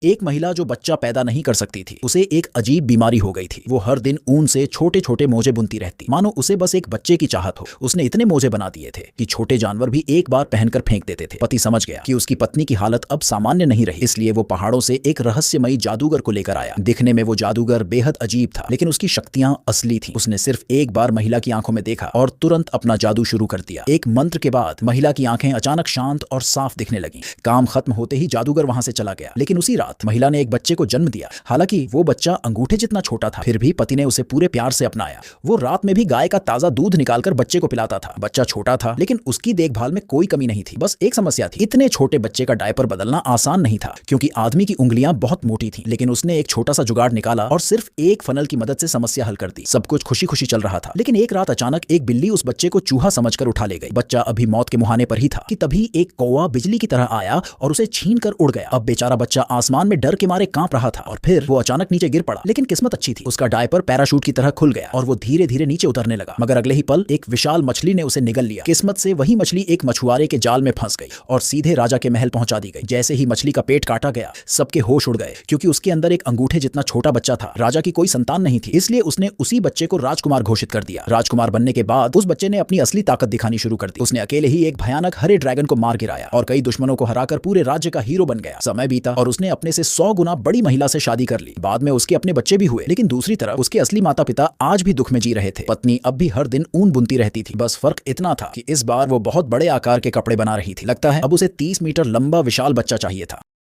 एक महिला जो बच्चा पैदा नहीं कर सकती थी, उसे एक अजीब बीमारी हो गई थी। वो हर दिन ऊन से छोटे छोटे मोजे बुनती रहती, मानो उसे बस एक बच्चे की चाहत हो। उसने इतने मोजे बना दिए थे कि छोटे जानवर भी एक बार पहनकर फेंक देते थे। पति समझ गया कि उसकी पत्नी की हालत अब सामान्य नहीं रही, इसलिए वो पहाड़ों से एक रहस्यमयी जादूगर को लेकर आया। दिखने में वो जादूगर बेहद अजीब था, लेकिन उसकी शक्तियां असली थी। उसने सिर्फ एक बार महिला की आंखों में देखा और तुरंत अपना जादू शुरू कर दिया। एक मंत्र के बाद महिला की आंखें अचानक शांत और साफ दिखने लगी। काम खत्म होते ही जादूगर वहां से चला गया, लेकिन उसी रात महिला ने एक बच्चे को जन्म दिया। हालांकि वो बच्चा अंगूठे जितना छोटा था, फिर भी पति ने उसे पूरे प्यार से अपनाया। वो रात में भी गाय का ताजा दूध निकालकर बच्चे को पिलाता था। बच्चा छोटा था, लेकिन उसकी देखभाल में कोई कमी नहीं थी। बस एक समस्या थी, इतने छोटे बच्चे का डायपर बदलना आसान नहीं था, क्योंकि आदमी की उंगलियां बहुत मोटी थी। लेकिन उसने एक छोटा सा जुगाड़ निकाला और सिर्फ एक फनल की मदद से समस्या हल कर दी। सब कुछ खुशी खुशी चल रहा था, लेकिन एक रात अचानक एक बिल्ली उस बच्चे को चूहा समझकर उठा ले गई। बच्चा अभी मौत के मुहाने पर ही था कि तभी एक कौवा बिजली की तरह आया और उसे छीन कर उड़ गया। अब बेचारा बच्चा आसमान में डर के मारे कांप रहा था और फिर वो अचानक नीचे गिर पड़ा। लेकिन किस्मत अच्छी थी, उसका डायपर पैराशूट की तरह खुल गया और वो धीरे धीरे नीचे उतरने लगा। मगर अगले ही पल एक विशाल मछली ने उसे निगल लिया। किस्मत से वही मछली एक मछुआरे के जाल में फंस गई और सीधे राजा के महल पहुंचा दी गई। जैसे ही मछली का पेट काटा गया, सबके होश उड़ गए, क्योंकि उसके अंदर एक अंगूठे जितना छोटा बच्चा था। राजा की कोई संतान नहीं थी, इसलिए उसने उसी बच्चे को राजकुमार घोषित कर दिया। राजकुमार बनने के बाद उस बच्चे ने अपनी असली ताकत दिखानी शुरू कर दी। उसने अकेले ही एक भयानक हरे ड्रैगन को मार गिराया और कई दुश्मनों को हराकर पूरे राज्य का हीरो बन गया। समय बीता और उसने अपने से 100 गुना बड़ी महिला से शादी कर ली। बाद में उसके अपने बच्चे भी हुए, लेकिन दूसरी तरफ उसके असली माता पिता आज भी दुख में जी रहे थे। पत्नी अब भी हर दिन ऊन बुनती रहती थी। बस फर्क इतना था कि इस बार वो बहुत बड़े आकार के कपड़े बना रही थी। लगता है अब उसे 30 मीटर लंबा विशाल बच्चा चाहिए था।